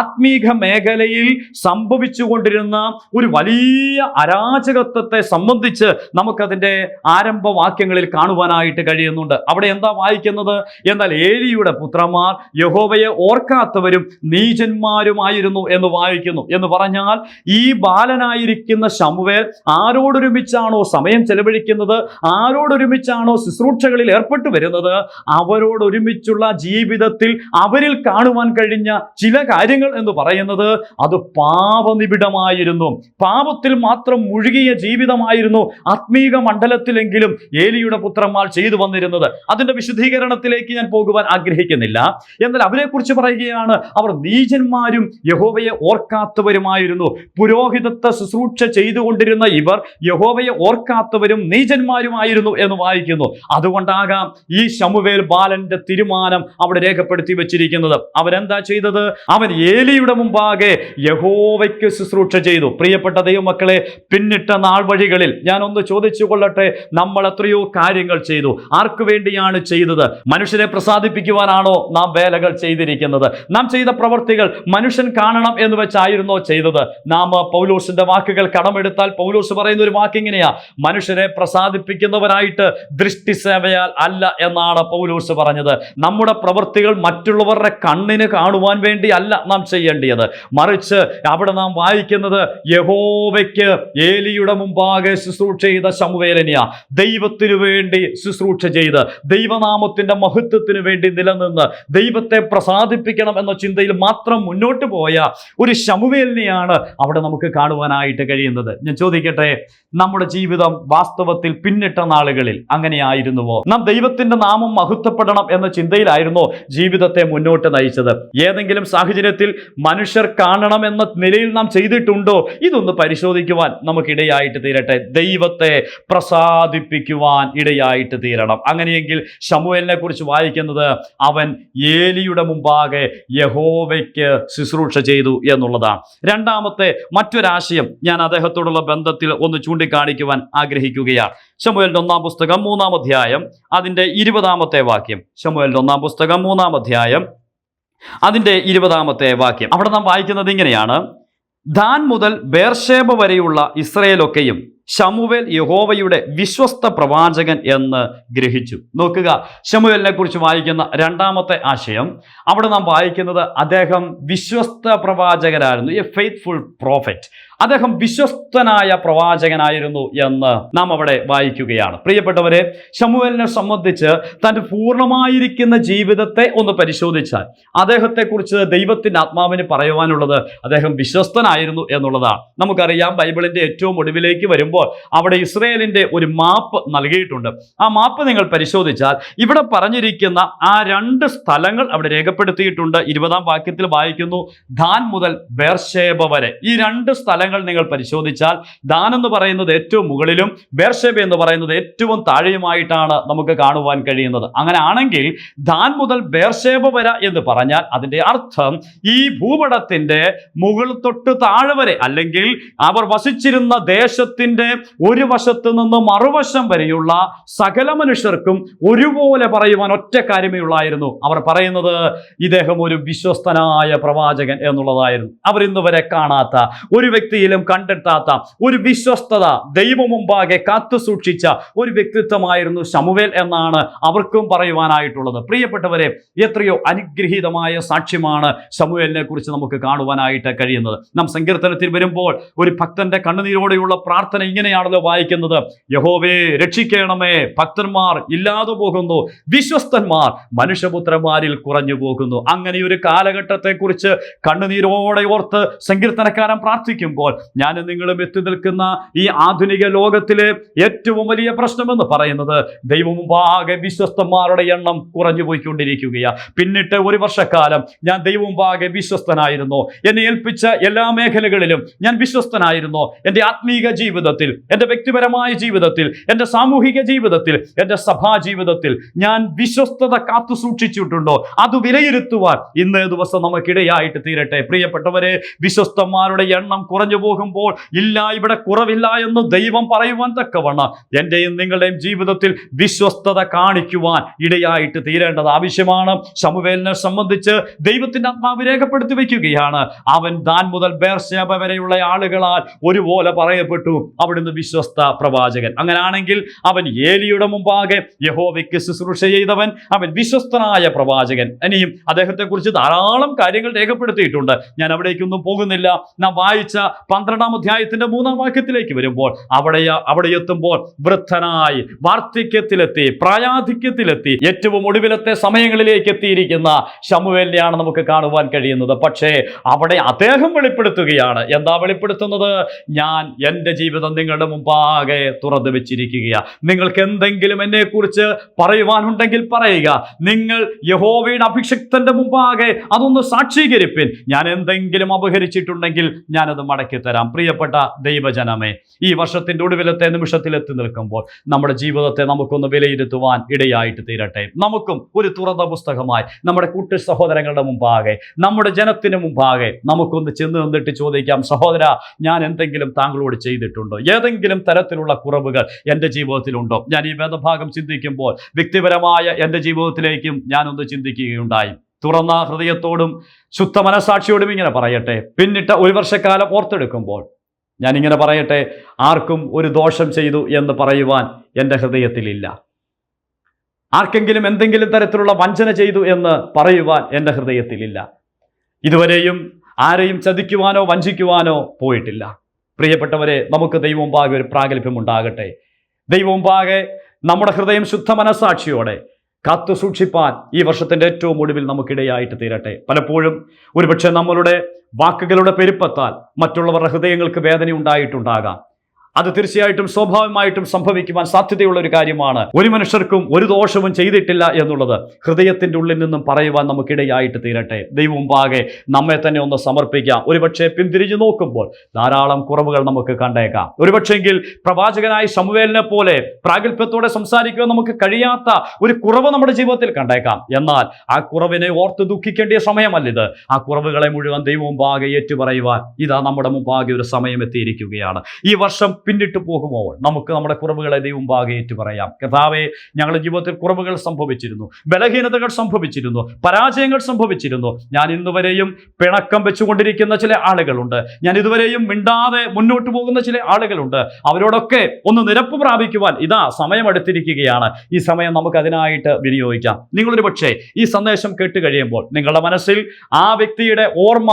ആത്മീക മേഖലയിൽ സംഭവിച്ചുകൊണ്ടിരുന്ന ഒരു വലിയ അരാജകത്വത്തെ സംബന്ധിച്ച് നമുക്കതിൻ്റെ ആരംഭവാക്യങ്ങളിൽ കാണുവാനായിട്ട് കഴിയുന്നുണ്ട്. അവിടെ എന്താ വായിക്കുന്നത്? എന്നാൽ ഏലിയുടെ പുത്രന്മാർ യഹോവയെ ഓർക്കാത്ത ഓർക്കാത്തവരും നീചന്മാരുമായിരുന്നു എന്ന് വായിക്കുന്നു. എന്ന് പറഞ്ഞാൽ ഈ ബാലനായിരിക്കുന്ന ശമൂവേൽ ആരോടൊരുമിച്ചാണോ സമയം ചെലവഴിക്കുന്നത്, ആരോടൊരുമിച്ചാണോ ശുശ്രൂഷകളിൽ ഏർപ്പെട്ടു വരുന്നത്, അവരോടൊരുമിച്ചുള്ള ജീവിതത്തിൽ അവരിൽ കാണുവാൻ കഴിഞ്ഞ ചില കാര്യങ്ങൾ എന്ന് പറയുന്നത് അത് പാപനിബിഡമായിരുന്നു. പാപത്തിൽ മാത്രം മുഴുകിയ ജീവിതമായിരുന്നു ആത്മീക മണ്ഡലത്തിലെങ്കിലും ഏലിയുടെ പുത്രന്മാർ ചെയ്തു വന്നിരുന്നത്. അതിന്റെ വിശദീകരണത്തിലേക്ക് ഞാൻ പോകുവാൻ ആഗ്രഹിക്കുന്നില്ല. എന്നാൽ അവരെക്കുറിച്ച് പറയുകയാണ്, അവർ നീചന്മാരും യഹോവയെ ഓർക്കാത്തവരുമായിരുന്നു. പുരോഹിതത്വ ശുശ്രൂഷ ചെയ്തുകൊണ്ടിരുന്ന ഇവർ യഹോവയെ ഓർക്കാത്തവരും നീചന്മാരുമായിരുന്നു എന്ന് വായിക്കുന്നു. അതുകൊണ്ടാകാം ഈ ശമൂവേൽ ബാലന്റെ തീരുമാനം അവിടെ രേഖപ്പെടുത്തി വെച്ചിരിക്കുന്നത്. അവരെന്താ ചെയ്തത്? അവൻ ഏലിയുടെ മുമ്പാകെ യഹോവയ്ക്ക് ശുശ്രൂഷ ചെയ്തു. പ്രിയപ്പെട്ട ദൈവമക്കളെ, പിന്നിട്ട നാൾ വഴികളിൽ ഞാൻ ഒന്ന് ചോദിച്ചു കൊള്ളട്ടെ, നമ്മൾ എത്രയോ കാര്യങ്ങൾ ചെയ്തു. ആർക്കു വേണ്ടിയാണ് ചെയ്തത്? മനുഷ്യരെ പ്രസാദിപ്പിക്കുവാനാണോ നാം വേലകൾ ചെയ്തിരിക്കുന്നത്? നാം ചെയ്ത പ്രവർത്തികൾ മനുഷ്യൻ കാണണം എന്ന് വെച്ചായിരുന്നോ ചെയ്തത്? നാം പൗലോസിന്റെ വാക്കുകൾ കടമെടുത്താൽ പൗലോസ് പറയുന്ന ഒരു വാക്കിങ്ങനെയാ, മനുഷ്യരെ പ്രസാദിപ്പിക്കുന്നവരായിട്ട് ദൃഷ്ടി സേവയാൽ അല്ല എന്നാണ് പൗലോസ് പറഞ്ഞത്. നമ്മുടെ പ്രവൃത്തികൾ മറ്റുള്ളവരുടെ കണ്ണിന് കാണുവാൻ വേണ്ടി അല്ല നാം ചെയ്യേണ്ടത്. മറിച്ച് അവിടെ നാം വായിക്കുന്നത് യഹോവയ്ക്ക് ഏലിയുടെ മുമ്പാകെ ശുശ്രൂഷ ചെയ്ത ശമൂവേലിനെയാ. ദൈവത്തിനു വേണ്ടി ശുശ്രൂഷ ചെയ്ത് ദൈവനാമത്തിന്റെ മഹത്വത്തിനു വേണ്ടി നിലനിന്ന് ദൈവത്തെ പ്രസാദിപ്പിക്കണം എന്ന ചിന്തയിൽ മാത്രം മുന്നോട്ട് പോയ ഒരു ശമൂവേലിനെയാണ് അവിടെ നമുക്ക് കാണുവാനായിട്ട് കഴിയുന്നത്. ഞാൻ ചോദിക്കട്ടെ, നമ്മുടെ ജീവിതം വാസ്തവത്തിൽ പിന്നിട്ട നാളുകളിൽ അങ്ങനെയായിരുന്നുവോ? നാം ദൈവത്തിന്റെ നാമം മഹത്വപ്പെടണം എന്ന ചിന്തയിലായിരുന്നോ ജീവിതത്തെ മുന്നോട്ട് നയിച്ചത്? ഏതെങ്കിലും സാഹചര്യത്തിൽ മനുഷ്യർ കാണണം എന്ന നിലയിൽ നാം ചെയ്തിട്ടുണ്ടോ? ഇതൊന്ന് പരിശോധിക്കുവാൻ നമുക്കിടയായിട്ട് തീരട്ടെ. ദൈവത്തെ പ്രസാദിപ്പിക്കുവാൻ ഇടയായിട്ട് തീരണം. അങ്ങനെയെങ്കിൽ ശമൂവേലിനെ കുറിച്ച് വായിക്കുന്നത് അവൻ ഏലിയുടെ മുമ്പാകെ യഹോവയ്ക്ക് ശുശ്രൂഷ ചെയ്തു എന്നുള്ളതാണ്. രണ്ടാമത്തെ മറ്റൊരാശയം ഞാൻ അദ്ദേഹത്തോടുള്ള ബന്ധത്തിൽ ഒന്ന് ചൂണ്ടിക്കാണിക്കുവാൻ ആഗ്രഹിക്കുകയാണ്. ശമൂവേലിന്റെ 1-ാം പുസ്തകം 3-ാം അധ്യായം അതിന്റെ 20-ാമത്തെ വാക്യം. ശമൂവേലിന്റെ 1-ാം പുസ്തകം 3-ാം അധ്യായം അതിന്റെ 20-ാമത്തെ വാക്യം. അവിടെ നാം വായിക്കുന്നത് ഇങ്ങനെയാണ്: ദാൻ മുതൽ ബേർശേബ വരെയുള്ള ഇസ്രായേലൊക്കെയും ശമൂവേൽ യഹോവയുടെ വിശ്വസ്ത പ്രവാചകൻ എന്ന് ഗ്രഹിച്ചു. നോക്കുക, ശമൂവേലിനെ കുറിച്ച് വായിക്കുന്ന രണ്ടാമത്തെ ആശയം അവിടെ നാം വായിക്കുന്നത് അദ്ദേഹം വിശ്വസ്ത പ്രവാചകനായിരുന്നു. A faithful prophet. അദ്ദേഹം വിശ്വസ്തനായ പ്രവാചകനായിരുന്നു എന്ന് നാം അവിടെ വായിക്കുകയാണ്. പ്രിയപ്പെട്ടവരെ, ശമൂവേലിനെ സംബന്ധിച്ച് തൻ്റെ പൂർണ്ണമായിരിക്കുന്ന ജീവിതത്തെ ഒന്ന് പരിശോധിച്ചാൽ അദ്ദേഹത്തെക്കുറിച്ച് ദൈവത്തിൻ്റെ ആത്മാവിന് പറയുവാനുള്ളത് അദ്ദേഹം വിശ്വസ്തനായിരുന്നു എന്നുള്ളതാണ്. നമുക്കറിയാം, ബൈബിളിന്റെ ഏറ്റവും ഒടുവിലേക്ക് വരുമ്പോൾ അവിടെ ഇസ്രായേലിന്റെ ഒരു മാപ്പ് നൽകിയിട്ടുണ്ട്. ആ മാപ്പ് നിങ്ങൾ പരിശോധിച്ചാൽ ഇവിടെ പറഞ്ഞിരിക്കുന്ന ആ 2 സ്ഥലങ്ങൾ അവിടെ രേഖപ്പെടുത്തിയിട്ടുണ്ട്. 20-ാം വാക്യത്തിൽ വായിക്കുന്നു, ദാൻ മുതൽ ബേർശേബ വരെ. ഈ 2 സ്ഥലങ്ങൾ നിങ്ങൾ പരിശോധിച്ചാൽ ദാൻ എന്ന് പറയുന്നത് ഏറ്റവും മുകളിലും ബേർശേബ എന്ന് പറയുന്നത് ഏറ്റവും താഴെയുമായിട്ടാണ് നമുക്ക് കാണുവാൻ കഴിയുന്നത്. അങ്ങനെ ആണെങ്കിൽ ദാൻ മുതൽ ബേർശേബ വരെ എന്ന് പറഞ്ഞാൽ അതിന്റെ അർത്ഥം ഈ ഭൂപടത്തിന്റെ മുകൾ തൊട്ട് താഴെ വരെ, അല്ലെങ്കിൽ അവർ വസിച്ചിരുന്ന ദേശത്തിന്റെ ഒരു വശത്ത് നിന്ന് മറുവശം വരെയുള്ള സകല മനുഷ്യർക്കും ഒരുപോലെ പറയുവാൻ ഒറ്റ കാര്യമേ ഉള്ളായിരുന്നു. അവർ പറയുന്നത് ഇദ്ദേഹം ഒരു വിശ്വസ്തനായ പ്രവാചകൻ എന്നുള്ളതായിരുന്നു. അവർ ഇന്ന് വരെ കാണാത്ത, ഒരു വ്യക്തിയിലും കണ്ടെത്താത്ത ഒരു വിശ്വസ്തത ദൈവം മുമ്പാകെ കാത്തു സൂക്ഷിച്ച ഒരു വ്യക്തിത്വമായിരുന്നു ശമൂവേൽ എന്നാണ് അവർക്കും പറയുവാനായിട്ടുള്ളത്. പ്രിയപ്പെട്ടവരെ, എത്രയോ അനുഗ്രഹീതമായ സാക്ഷ്യമാണ് ശമൂവേലിനെ കുറിച്ച് നമുക്ക് കാണുവാനായിട്ട് കഴിയുന്നത്. നാം സങ്കീർത്തനത്തിൽ വരുമ്പോൾ ഒരു ഭക്തന്റെ കണ്ണുനീരോടെയുള്ള പ്രാർത്ഥന ഇങ്ങനെയാണല്ലോ വായിക്കുന്നത്: യഹോവേ രക്ഷിക്കണമേ, ഭക്തന്മാർ ഇല്ലാതെ പോകുന്നു, വിശ്വസ്തന്മാർ മനുഷ്യപുത്രന്മാരിൽ കുറഞ്ഞു പോകുന്നു. അങ്ങനെ ഒരു കാലഘട്ടത്തെ കുറിച്ച് കണ്ണുനീരോടെ ഓർത്ത് സങ്കീർത്തനക്കാരൻ പ്രാർത്ഥിക്കുമ്പോൾ ഞാനും നിങ്ങളും എത്തി നിൽക്കുന്ന ഈ ആധുനിക ലോകത്തിലെ ഏറ്റവും വലിയ പ്രശ്നമെന്ന് പറയുന്നത് ദൈവമുമ്പാകെ വിശ്വസ്തന്മാരുടെ എണ്ണം കുറഞ്ഞു പോയിക്കൊണ്ടിരിക്കുകയാണ്. പിന്നിട്ട് ഒരു വർഷക്കാലം ഞാൻ ദൈവമുമ്പാകെ വിശ്വസ്തനായിരുന്നു. എന്നെ ഏൽപ്പിച്ച എല്ലാ മേഖലകളിലും ഞാൻ വിശ്വസ്തനായിരുന്നു. എൻ്റെ ആത്മീക ജീവിതത്തിൽ, എൻ്റെ വ്യക്തിപരമായ ജീവിതത്തിൽ, എൻ്റെ സാമൂഹിക ജീവിതത്തിൽ, എൻ്റെ സഭാ ജീവിതത്തിൽ ഞാൻ വിശ്വസ്തത കാത്തു സൂക്ഷിച്ചിട്ടുണ്ടോ? അത് വിലയിരുത്തുവാൻ ഇന്നേ ദിവസം നമുക്കിടയായിട്ട് തീരട്ടെ. പ്രിയപ്പെട്ടവരെ, വിശ്വസ്തന്മാരുടെ എണ്ണം കുറഞ്ഞു പോകുമ്പോൾ ഇല്ല, ഇവിടെ കുറവില്ല എന്ന് ദൈവം പറയുവാൻ തക്കവണ്ണം എന്റെയും നിങ്ങളുടെയും ജീവിതത്തിൽ വിശ്വസ്തത കാണിക്കുവാൻ ഇടയായിട്ട് തീരേണ്ടത് ആവശ്യമാണ്. ശമൂവേലിനെ സംബന്ധിച്ച് ദൈവത്തിന്റെ ആത്മാവ് രേഖപ്പെടുത്തി വയ്ക്കുകയാണ്, അവൻ ദാൻ മുതൽ ബേർശേബ വരെയുള്ള ആളുകളാൽ ഒരുപോലെ പറയപ്പെട്ടു, അവിടുന്ന് വിശ്വസ്ത പ്രവാചകൻ. അങ്ങനാണെങ്കിൽ അവൻ ഏലിയുടെ മുമ്പാകെ യഹോവയ്ക്ക് ശുശ്രൂഷ ചെയ്തവൻ, അവൻ വിശ്വസ്തനായ പ്രവാചകൻ. ഇനിയും അദ്ദേഹത്തെ കുറിച്ച് ധാരാളം കാര്യങ്ങൾ രേഖപ്പെടുത്തിയിട്ടുണ്ട്. ഞാൻ അവിടേക്കൊന്നും പോകുന്നില്ല. നാം വായിച്ച 12-ാം അധ്യായത്തിന്റെ 3-ാം വാക്യത്തിലേക്ക് വരുമ്പോൾ അവിടെ എത്തുമ്പോൾ വൃദ്ധനായി വാർദ്ധക്യത്തിലെത്തി, പ്രായാധിക്യത്തിലെത്തി, ഏറ്റവും ഒടുവിലത്തെ സമയങ്ങളിലേക്ക് എത്തിയിരിക്കുന്ന ശമൂവേലിനെയാണ് നമുക്ക് കാണുവാൻ കഴിയുന്നത്. പക്ഷേ അവിടെ അദ്ദേഹം വെളിപ്പെടുത്തുകയാണ്. എന്താ വെളിപ്പെടുത്തുന്നത്? ഞാൻ എൻ്റെ ജീവിതം നിങ്ങളുടെ മുമ്പാകെ തുറന്നു വെച്ചിരിക്കുകയാണ്. നിങ്ങൾക്ക് എന്തെങ്കിലും എന്നെ കുറിച്ച് പറയുവാനുണ്ടെങ്കിൽ പറയുക. നിങ്ങൾ യഹോവയുടെ അഭിഷിക്തന്റെ മുമ്പാകെ അതൊന്ന് സാക്ഷീകരിപ്പിൻ. ഞാൻ എന്തെങ്കിലും അപഹരിച്ചിട്ടുണ്ടെങ്കിൽ ഞാനത് മടക്കി തരാം. പ്രിയപ്പെട്ട ദൈവജനമേ, ഈ വർഷത്തിന്റെ ഒടുവിലത്തെ നിമിഷത്തിലെത്തി നിൽക്കുമ്പോൾ നമ്മുടെ ജീവിതത്തെ നമുക്കൊന്ന് വിലയിരുത്തുവാൻ ഇടയായിട്ട് തീരട്ടെ. നമുക്കും ഒരു തുറന്ന പുസ്തകമായി നമ്മുടെ കൂട്ടു സഹോദരങ്ങളുടെ മുമ്പാകെ, നമ്മുടെ ജനത്തിന് മുമ്പാകെ നമുക്കൊന്ന് ചെന്ന് നിന്നിട്ട് ചോദിക്കാം, സഹോദര, ഞാൻ എന്തെങ്കിലും താങ്കളോട് ചെയ്തിട്ടുണ്ടോ? ഏതെങ്കിലും തരത്തിലുള്ള കുറവുകൾ എൻ്റെ ജീവിതത്തിലുണ്ടോ? ഞാൻ ഈ വേദഭാഗം ചിന്തിക്കുമ്പോൾ വ്യക്തിപരമായ എൻ്റെ ജീവിതത്തിലേക്കും ഞാനൊന്ന് ചിന്തിക്കുകയുണ്ടായി. തുറന്ന ഹൃദയത്തോടും ശുദ്ധ മനസാക്ഷിയോടും ഇങ്ങനെ പറയട്ടെ, പിന്നിട്ട ഒരു വർഷക്കാലം ഓർത്തെടുക്കുമ്പോൾ ഞാൻ ഇങ്ങനെ പറയട്ടെ, ആർക്കും ഒരു ദോഷം ചെയ്തു എന്ന് പറയുവാൻ എൻ്റെ ഹൃദയത്തിലില്ല. ആർക്കെങ്കിലും എന്തെങ്കിലും തരത്തിലുള്ള വഞ്ചന ചെയ്തു എന്ന് പറയുവാൻ എൻ്റെ ഹൃദയത്തിലില്ല. ഇതുവരെയും ആരെയും ചതിക്കുവാനോ വഞ്ചിക്കുവാനോ പോയിട്ടില്ല. പ്രിയപ്പെട്ടവരെ, നമുക്ക് ദൈവമുമ്പാകെ ഒരു പ്രാഗൽഭ്യം ഉണ്ടാകട്ടെ. ദൈവമുമ്പാകെ നമ്മുടെ ഹൃദയം ശുദ്ധ മനസാക്ഷിയോടെ കാത്തു സൂക്ഷിപ്പാൻ ഈ വർഷത്തിന്റെ ഏറ്റവും ഒടുവിൽ നമുക്കിടയായിട്ട് തീരട്ടെ. പലപ്പോഴും ഒരുപക്ഷെ നമ്മളുടെ വാക്കുകളുടെ പെരുപ്പത്താൽ മറ്റുള്ളവരുടെ ഹൃദയങ്ങൾക്ക് വേദന ഉണ്ടായിട്ടുണ്ടാകാം. അത് തീർച്ചയായിട്ടും സ്വാഭാവികമായിട്ടും സംഭവിക്കുവാൻ സാധ്യതയുള്ള ഒരു കാര്യമാണ്. ഒരു മനുഷ്യർക്കും ഒരു ദോഷവും ചെയ്തിട്ടില്ല എന്നുള്ളത് ഹൃദയത്തിന്റെ ഉള്ളിൽ നിന്നും പറയുവാൻ നമുക്കിടയായിട്ട് തീരട്ടെ. ദൈവമുമ്പാകെ നമ്മെ തന്നെ ഒന്ന് സമർപ്പിക്കാം. ഒരുപക്ഷെ പിന്തിരിഞ്ഞു നോക്കുമ്പോൾ ധാരാളം കുറവുകൾ നമുക്ക് കണ്ടേക്കാം. ഒരുപക്ഷെങ്കിൽ പ്രവാചകനായ ശമൂവേലിനെ പോലെ പ്രാഗൽഭ്യത്തോടെ സംസാരിക്കുവാൻ നമുക്ക് കഴിയാത്ത ഒരു കുറവ് നമ്മുടെ ജീവിതത്തിൽ കണ്ടേക്കാം. എന്നാൽ ആ കുറവിനെ ഓർത്ത് ദുഃഖിക്കേണ്ട സമയമല്ലിത്. ആ കുറവുകളെ മുഴുവൻ ദൈവമുമ്പാകെ ഏറ്റുപറയുവാൻ ഇതാ നമ്മുടെ മുമ്പാകെ ഒരു സമയം എത്തിയിരിക്കുകയാണ്. ഈ വർഷം പിന്നിട്ട് പോകുമ്പോൾ നമുക്ക് നമ്മുടെ കുറവുകളെ ദൈവമുമ്പാകെ ഏറ്റുപറയാം. കർത്താവേ, ഞങ്ങളുടെ ജീവിതത്തിൽ കുറവുകൾ സംഭവിച്ചിരുന്നു, ബലഹീനതകൾ സംഭവിച്ചിരുന്നു, പരാജയങ്ങൾ സംഭവിച്ചിരുന്നു. ഞാൻ ഇന്നുവരെയും പിണക്കം വെച്ചുകൊണ്ടിരിക്കുന്ന ചില ആളുകളുണ്ട്. ഞാൻ ഇതുവരെയും മിണ്ടാതെ മുന്നോട്ട് പോകുന്ന ചില ആളുകളുണ്ട്. അവരോടൊക്കെ ഒന്ന് നിരപ്പ് പ്രാപിക്കുവാൻ ഇതാ സമയമെടുത്തിരിക്കുകയാണ്. ഈ സമയം നമുക്ക് അതിനായിട്ട് വിനിയോഗിക്കാം. നിങ്ങളൊരു പക്ഷേ ഈ സന്ദേശം കേട്ട് കഴിയുമ്പോൾ നിങ്ങളുടെ മനസ്സിൽ ആ വ്യക്തിയുടെ ഓർമ്മ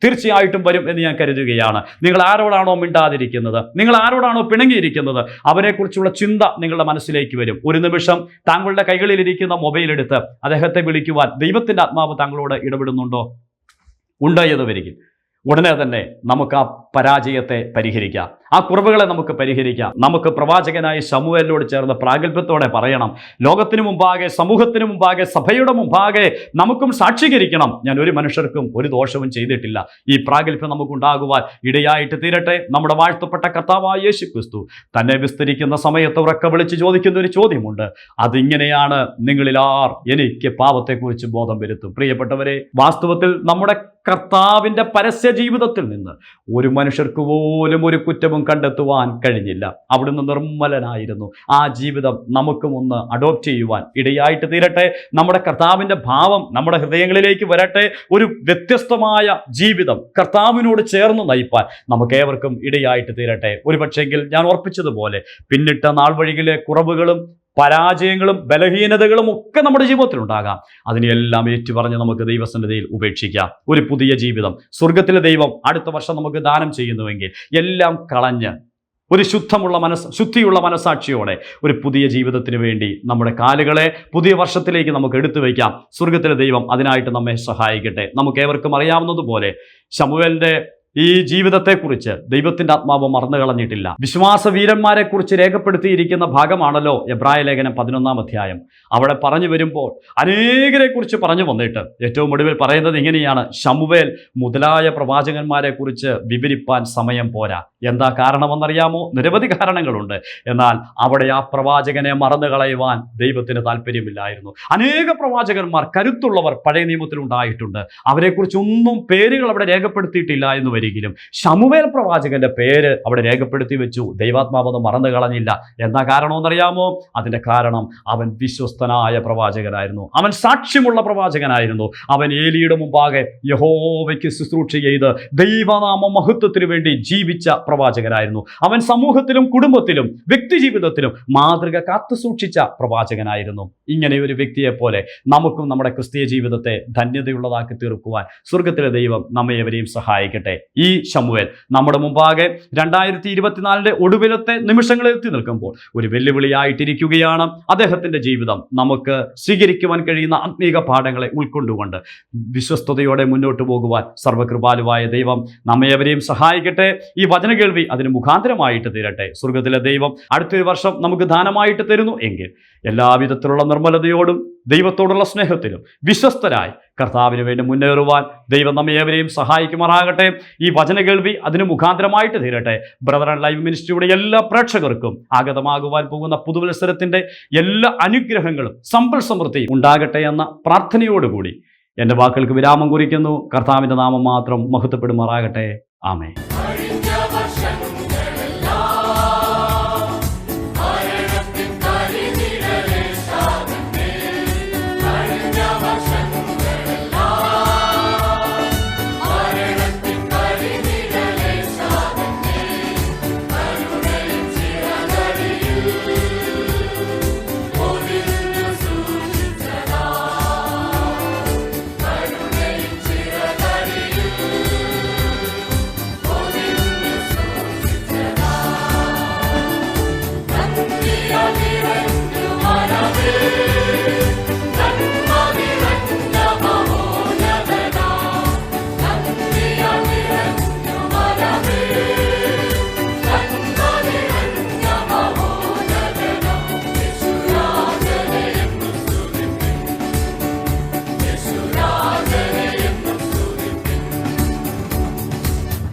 തീർച്ചയായിട്ടും വരും എന്ന് ഞാൻ കരുതുകയാണ്. നിങ്ങൾ ആരോടാണോ മിണ്ടാതിരിക്കുന്നത്, നിങ്ങൾ ആരോടാണോ പിണങ്ങിയിരിക്കുന്നത്, അവരെക്കുറിച്ചുള്ള ചിന്ത നിങ്ങളുടെ മനസ്സിലേക്ക് വരും. ഒരു നിമിഷം താങ്കളുടെ കൈകളിലിരിക്കുന്ന മൊബൈൽ എടുത്ത് അദ്ദേഹത്തെ വിളിക്കുവാൻ ദൈവത്തിൻ്റെ ആത്മാവ് താങ്കളോട് ഇടപെടുന്നുണ്ടോ? ഉണ്ട് എന്ന് വരികിൽ ഉടനെ തന്നെ നമുക്ക് ആ പരാജയത്തെ പരിഹരിക്കാം, ആ കുറവുകളെ നമുക്ക് പരിഹരിക്കാം. നമുക്ക് പ്രവാചകനായ ശമൂവേലിനോട് ചേർന്ന് പ്രാഗൽഭ്യത്തോടെ പറയണം, ലോകത്തിന് മുമ്പാകെ, സമൂഹത്തിന് മുമ്പാകെ, സഭയുടെ മുമ്പാകെ നമുക്കും സാക്ഷീകരിക്കണം, ഞാൻ ഒരു മനുഷ്യർക്കും ഒരു ദോഷവും ചെയ്തിട്ടില്ല. ഈ പ്രാഗൽഭ്യം നമുക്കുണ്ടാകുവാൻ ഇടയായിട്ട് തീരട്ടെ. നമ്മുടെ വാഴ്ത്തപ്പെട്ട കർത്താവായ യേശുക്രിസ്തു തന്നെ വിസ്തരിക്കുന്ന സമയത്ത് ഉറക്കെ വിളിച്ച് ചോദിക്കുന്ന ഒരു ചോദ്യമുണ്ട്. അതിങ്ങനെയാണ്, നിങ്ങളിൽ ആർ എനിക്ക് പാപത്തെക്കുറിച്ച് ബോധം വരുത്തും? പ്രിയപ്പെട്ടവരെ, വാസ്തവത്തിൽ നമ്മുടെ കർത്താവിൻ്റെ പരസ്യ ജീവിതത്തിൽ നിന്ന് ഒരു മനുഷ്യർക്ക് പോലും ഒരു കുറ്റവും കണ്ടെത്തുവാൻ കഴിഞ്ഞില്ല. അവിടുന്ന് നിർമ്മലനായിരുന്നു. ആ ജീവിതം നമുക്കും ഒന്ന് അഡോപ്റ്റ് ചെയ്യുവാൻ ഇടയായിട്ട് തീരട്ടെ. നമ്മുടെ കർത്താവിൻ്റെ ഭാവം നമ്മുടെ ഹൃദയങ്ങളിലേക്ക് വരട്ടെ. ഒരു വ്യത്യസ്തമായ ജീവിതം കർത്താവിനോട് ചേർന്ന് നയിപ്പാൻ നമുക്കേവർക്കും ഇടയായിട്ട് തീരട്ടെ. ഒരു പക്ഷെങ്കിൽ ഞാൻ ഓർപ്പിച്ചതുപോലെ പിന്നിട്ട നാൾ വഴിയിലെ കുറവുകളും പരാജയങ്ങളും ബലഹീനതകളും ഒക്കെ നമ്മുടെ ജീവിതത്തിൽ ഉണ്ടാകാം. അതിനെല്ലാം ഏറ്റുപറഞ്ഞ് നമുക്ക് ദൈവസന്നിധിയിൽ ഉപേക്ഷിക്കാം. ഒരു പുതിയ ജീവിതം സ്വർഗത്തിലെ ദൈവം അടുത്ത വർഷം നമുക്ക് ദാനം ചെയ്യുന്നുവെങ്കിൽ എല്ലാം കളഞ്ഞ് ഒരു ശുദ്ധിയുള്ള മനസാക്ഷിയോടെ ഒരു പുതിയ ജീവിതത്തിന് വേണ്ടി നമ്മുടെ കാലുകളെ പുതിയ വർഷത്തിലേക്ക് നമുക്ക് എടുത്തു വയ്ക്കാം. സ്വർഗത്തിലെ ദൈവം അതിനായിട്ട് നമ്മെ സഹായിക്കട്ടെ. നമുക്ക് ഏവർക്കും അറിയാവുന്നതുപോലെ ശമൂവേലിന്റെ ഈ ജീവിതത്തെക്കുറിച്ച് ദൈവത്തിന്റെ ആത്മാവ് മറന്നു കളഞ്ഞിട്ടില്ല. വിശ്വാസ വീരന്മാരെ കുറിച്ച് രേഖപ്പെടുത്തിയിരിക്കുന്ന ഭാഗമാണല്ലോ എബ്രായ ലേഖനം 11-ാം അധ്യായം. അവിടെ പറഞ്ഞു വരുമ്പോൾ അനേകരെ കുറിച്ച് പറഞ്ഞു വന്നിട്ട് ഏറ്റവും ഒടുവിൽ പറയുന്നത് ഇങ്ങനെയാണ്: ശമൂവേൽ മുതലായ പ്രവാചകന്മാരെ കുറിച്ച് വിവരിപ്പാൻ സമയം പോരാ. എന്താ കാരണമെന്നറിയാമോ? നിരവധി കാരണങ്ങളുണ്ട്. എന്നാൽ അവിടെ ആ പ്രവാചകനെ മറന്നു കളയുവാൻ ദൈവത്തിന് താല്പര്യമില്ലായിരുന്നു. അനേക പ്രവാചകന്മാർ, കരുത്തുള്ളവർ പഴയ നിയമത്തിൽ ഉണ്ടായിട്ടുണ്ട്. അവരെക്കുറിച്ചൊന്നും പേരുകൾ അവിടെ രേഖപ്പെടുത്തിയിട്ടില്ല എന്ന് വരികിൽ ഒരിക്കലും. ശമൂവേൽ പ്രവാചകന്റെ പേര് അവിടെ രേഖപ്പെടുത്തി വെച്ചു. ദൈവാത്മാവ് അത് മറന്നു കളഞ്ഞില്ല. എന്താ കാരണമെന്നറിയാമോ? അതിന്റെ കാരണം അവൻ വിശ്വസ്തനായ പ്രവാചകനായിരുന്നു. അവൻ സാക്ഷ്യമുള്ള പ്രവാചകനായിരുന്നു. അവൻ ഏലിയുടെ മുമ്പാകെ യഹോവയ്ക്ക് ശുശ്രൂഷ ചെയ്ത് ദൈവനാമ മഹത്വത്തിന് വേണ്ടി ജീവിച്ച പ്രവാചകനായിരുന്നു. അവൻ സമൂഹത്തിലും കുടുംബത്തിലും വ്യക്തി ജീവിതത്തിലും മാതൃക കാത്തു സൂക്ഷിച്ച പ്രവാചകനായിരുന്നു. ഇങ്ങനെ ഒരു വ്യക്തിയെ പോലെ നമുക്കും നമ്മുടെ ക്രിസ്തീയ ജീവിതത്തെ ധന്യതയുള്ളതാക്കി തീർക്കുവാൻ സ്വർഗത്തിലെ ദൈവം നമ്മയെവരെയും സഹായിക്കട്ടെ. ഈ ശമൂവേൽ നമ്മുടെ മുമ്പാകെ 2024 ഒടുവിലത്തെ നിമിഷങ്ങളിൽ എത്തി നിൽക്കുമ്പോൾ ഒരു വെല്ലുവിളിയായിട്ടിരിക്കുകയാണ്. അദ്ദേഹത്തിന്റെ ജീവിതം നമുക്ക് സ്വീകരിക്കുവാൻ കഴിയുന്ന ആത്മീക പാഠങ്ങളെ ഉൾക്കൊണ്ടുകൊണ്ട് വിശ്വസ്തയോടെ മുന്നോട്ട് പോകുവാൻ സർവ്വകൃപാലുവായ ദൈവം നമ്മയെവരെയും സഹായിക്കട്ടെ. ഈ വചന കേൾവി അതിന് മുഖാന്തരമായിട്ട് തീരട്ടെ. സ്വർഗത്തിലെ ദൈവം അടുത്തൊരു വർഷം നമുക്ക് ദാനമായിട്ട് തരുന്നു എങ്കിൽ എല്ലാവിധത്തിലുള്ള നിർമ്മലതയോടും ദൈവത്തോടുള്ള സ്നേഹത്തിലും വിശ്വസ്തരായി കർത്താവിന് വേണ്ടി മുന്നേറുവാൻ ദൈവം നമ്മയെവരെയും സഹായിക്കുമാറാകട്ടെ. ഈ വചന കേൾവി അതിന് മുഖാന്തരമായിട്ട് തീരട്ടെ. ബ്രദർ ആൻഡ് ലൈവ് മിനിസ്ട്രിയുടെ എല്ലാ പ്രേക്ഷകർക്കും ആഗതമാകുവാൻ പോകുന്ന പുതുവത്സരത്തിന്റെ എല്ലാ അനുഗ്രഹങ്ങളും സമ്പൽ സമൃദ്ധിയും ഉണ്ടാകട്ടെ എന്ന പ്രാർത്ഥനയോടുകൂടി എൻ്റെ വാക്കുകൾക്ക് വിരാമം കുറിക്കുന്നു. കർത്താവിൻ്റെ നാമം മാത്രം മഹത്വപ്പെടുമാറാകട്ടെ. ആമേൻ.